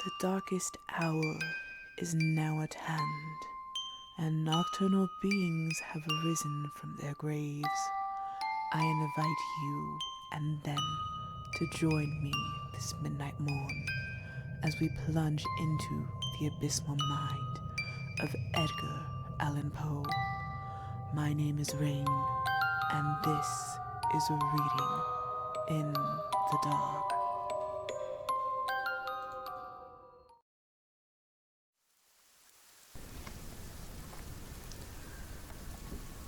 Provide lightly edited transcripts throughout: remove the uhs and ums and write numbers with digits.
The darkest hour is now at hand, and nocturnal beings have arisen from their graves. I invite you and them to join me this midnight morn as we plunge into the abysmal mind of Edgar Allan Poe. My name is Raine, and this is a reading in the dark.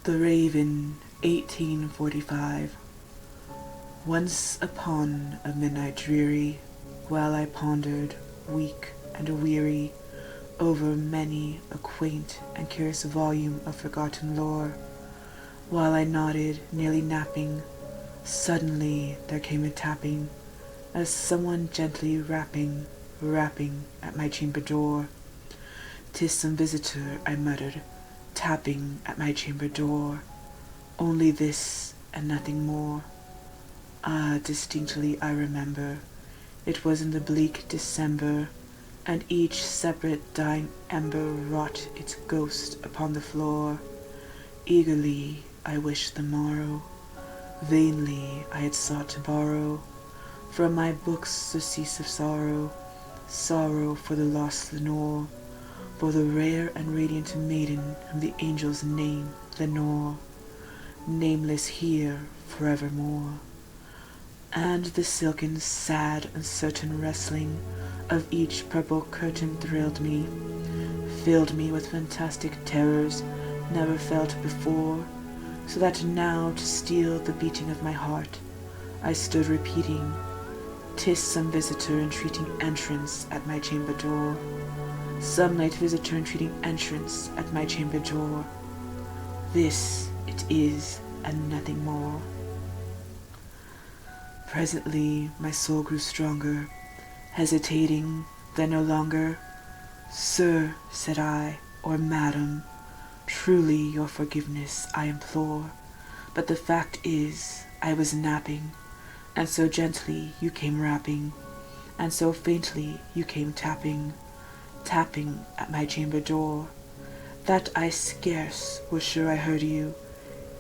The Raven, 1845. Once upon a midnight dreary, while I pondered, weak and weary, over many a quaint and curious volume of forgotten lore, while I nodded, nearly napping, suddenly there came a tapping, as someone gently rapping at my chamber door. "'Tis some visitor," I muttered, tapping at my chamber door. Only this and nothing more. Ah, distinctly I remember, it was in the bleak December, and each separate dying ember wrought its ghost upon the floor. Eagerly I wished the morrow, vainly I had sought to borrow from my books surcease of sorrow, sorrow for the lost Lenore, for the rare and radiant maiden whom the angels name Lenore, nameless here forevermore. And the silken, sad, uncertain rustling of each purple curtain thrilled me, filled me with fantastic terrors never felt before, so that now, to steal the beating of my heart, I stood repeating, "'Tis some visitor entreating entrance at my chamber door, some night visitor entreating entrance at my chamber door. This it is, and nothing more." Presently my soul grew stronger, hesitating, then no longer. "Sir," said I, "or madam, truly your forgiveness I implore, but the fact is, I was napping, and so gently you came rapping, and so faintly you came tapping at my chamber door, that I scarce was sure I heard you.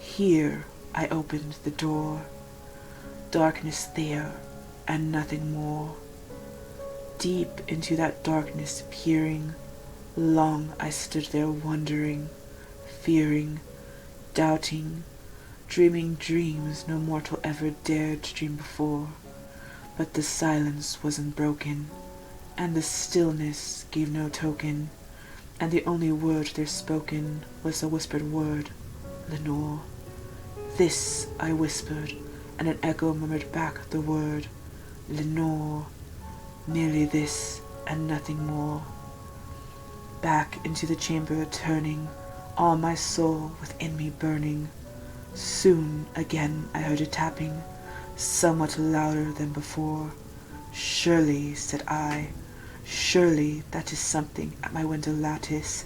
Here I opened the door. Darkness there, and nothing more. Deep into that darkness peering, long I stood there wondering, fearing, doubting, dreaming dreams no mortal ever dared to dream before. But the silence was unbroken, and the stillness gave no token, and the only word there spoken was a whispered word, "Lenore." This I whispered, and an echo murmured back the word, "Lenore." Merely this, and nothing more. Back into the chamber turning, all my soul within me burning, soon again I heard a tapping, somewhat louder than before. "Surely," said I, "surely that is something at my window lattice.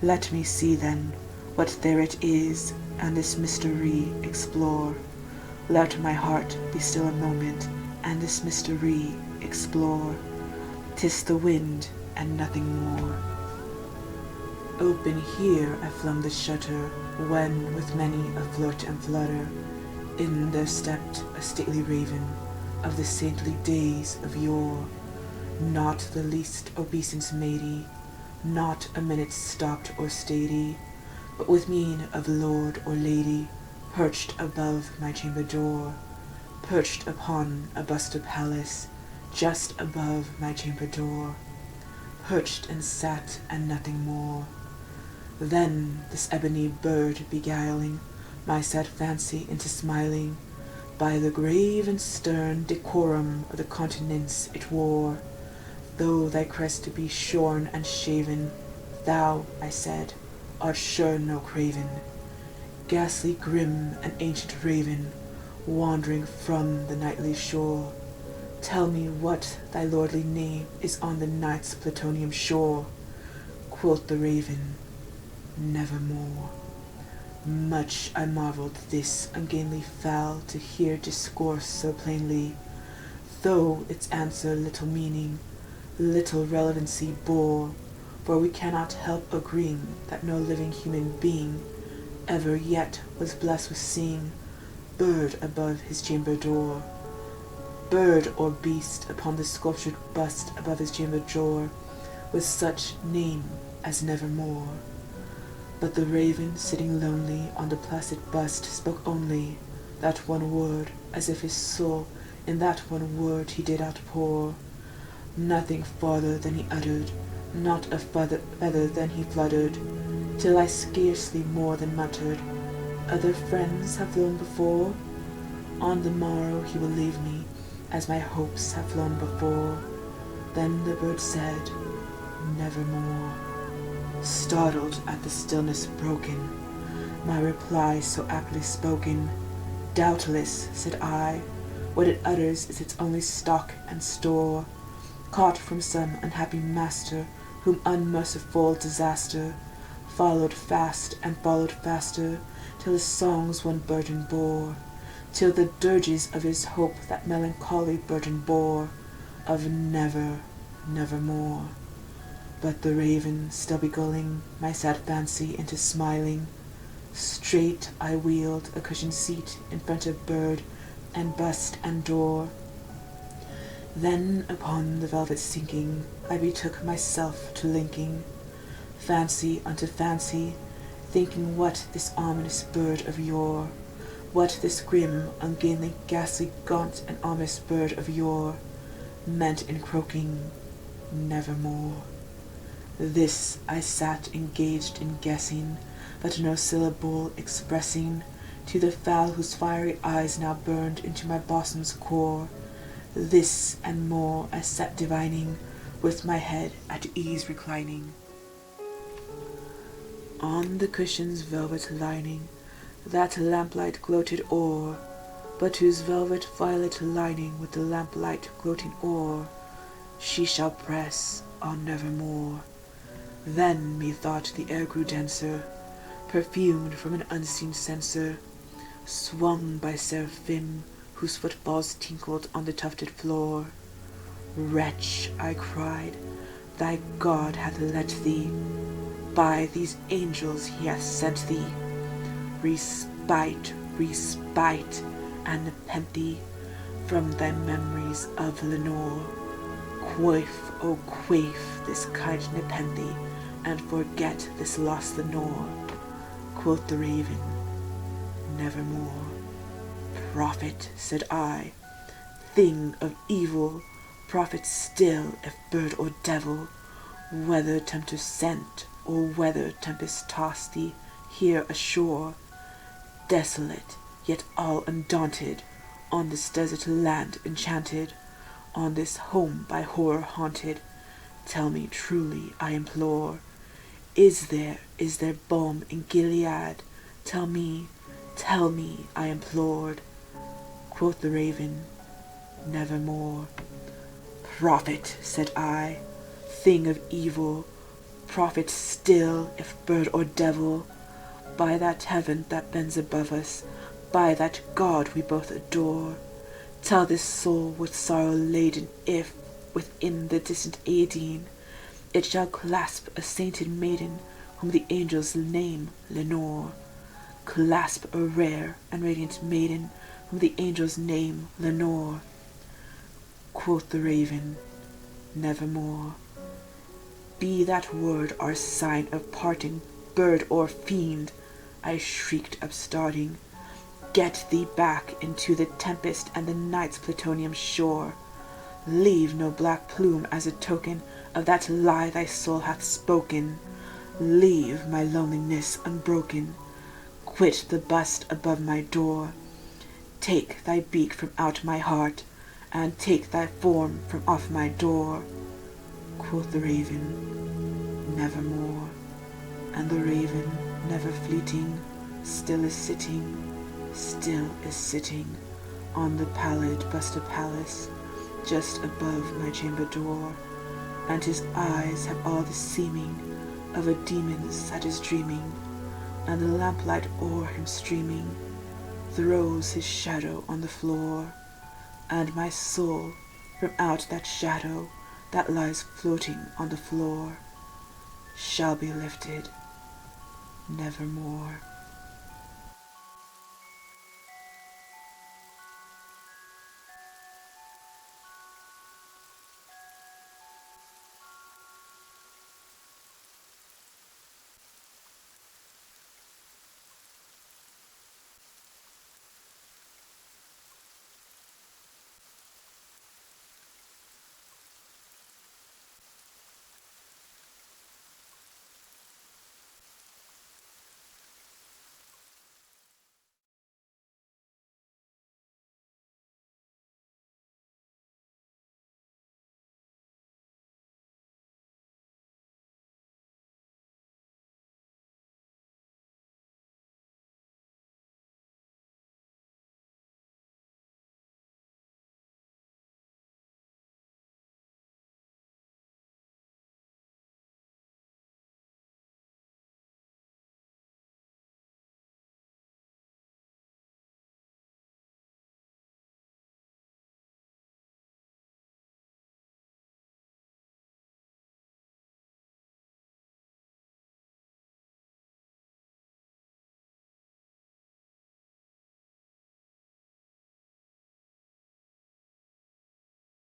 Let me see then what there it is, and this mystery explore. Let my heart be still a moment, and this mystery explore. 'Tis the wind, and nothing more." Open here I flung the shutter, when, with many a flirt and flutter, in there stepped a stately raven of the saintly days of yore, not the least obeisance matey, not a minute stopped or stady, but with mien of lord or lady, perched above my chamber door, perched upon a bust of Pallas, just above my chamber door, perched and sat, and nothing more. Then this ebony bird beguiling my sad fancy into smiling, by the grave and stern decorum of the countenance it wore, "Though thy crest be shorn and shaven, thou," I said, "art sure no craven, ghastly grim and ancient raven, wandering from the nightly shore. Tell me what thy lordly name is on the night's plutonium shore." Quoth the raven, "Nevermore." Much I marvelled this ungainly fowl to hear discourse so plainly, though its answer little meaning, little relevancy bore, for we cannot help agreeing that no living human being ever yet was blessed with seeing bird above his chamber door, bird or beast upon the sculptured bust above his chamber door, with such name as nevermore. But the raven, sitting lonely on the placid bust, spoke only that one word, as if his soul in that one word he did outpour. Nothing farther than he uttered, not a feather than he fluttered, till I scarcely more than muttered, "Other friends have flown before? On the morrow he will leave me, as my hopes have flown before." Then the bird said, "Nevermore." Startled at the stillness broken, my reply so aptly spoken, "Doubtless," said I, "what it utters is its only stock and store, caught from some unhappy master, whom unmerciful disaster followed fast and followed faster, till his songs one burden bore, till the dirges of his hope that melancholy burden bore, of never, nevermore." But the raven, still beguiling my sad fancy into smiling, straight I wheeled a cushioned seat in front of bird and bust and door. Then upon the velvet sinking, I betook myself to linking fancy unto fancy, thinking what this ominous bird of yore, what this grim, ungainly, ghastly, gaunt, and ominous bird of yore meant in croaking "Nevermore." This I sat engaged in guessing, but no syllable expressing to the fowl whose fiery eyes now burned into my bosom's core. This and more I sat divining, with my head at ease reclining on the cushion's velvet lining, that lamplight gloated o'er, but whose velvet violet lining with the lamplight gloating o'er she shall press on nevermore. Then methought the air grew denser, perfumed from an unseen censer, swung by seraphim whose footfalls tinkled on the tufted floor. "Wretch," I cried, "thy God hath let thee, by these angels he hath sent thee, respite, respite, and nepenthe from thy memories of Lenore. Quaff, oh quaff this kind nepenthe, and forget this lost Lenore." Quoth the raven, "Nevermore." "Prophet," said I, "thing of evil, prophet still, if bird or devil, whether tempest sent, or whether tempest tossed thee here ashore, desolate, yet all undaunted, on this desert land enchanted, on this home by horror haunted, tell me truly, I implore, is there balm in Gilead? Tell me, I implored." Quoth the raven, "Nevermore." "Prophet," said I, "thing of evil, prophet still, if bird or devil, by that heaven that bends above us, by that God we both adore, tell this soul with sorrow laden if, within the distant Aedean, it shall clasp a sainted maiden whom the angels name Lenore, clasp a rare and radiant maiden whom the angels name Lenore." Quoth the raven, "Nevermore." "Be that word our sign of parting, bird or fiend," I shrieked upstarting, "get thee back into the tempest and the night's plutonium shore. Leave no black plume as a token of that lie thy soul hath spoken. Leave my loneliness unbroken. Quit the bust above my door. Take thy beak from out my heart, and take thy form from off my door." Quoth the raven, "Nevermore." And the raven, never fleeting, still is sitting on the pallid bust of Pallas, just above my chamber door, and his eyes have all the seeming of a demon's that is dreaming, and the lamplight o'er him streaming throws his shadow on the floor, and my soul from out that shadow that lies floating on the floor shall be lifted nevermore.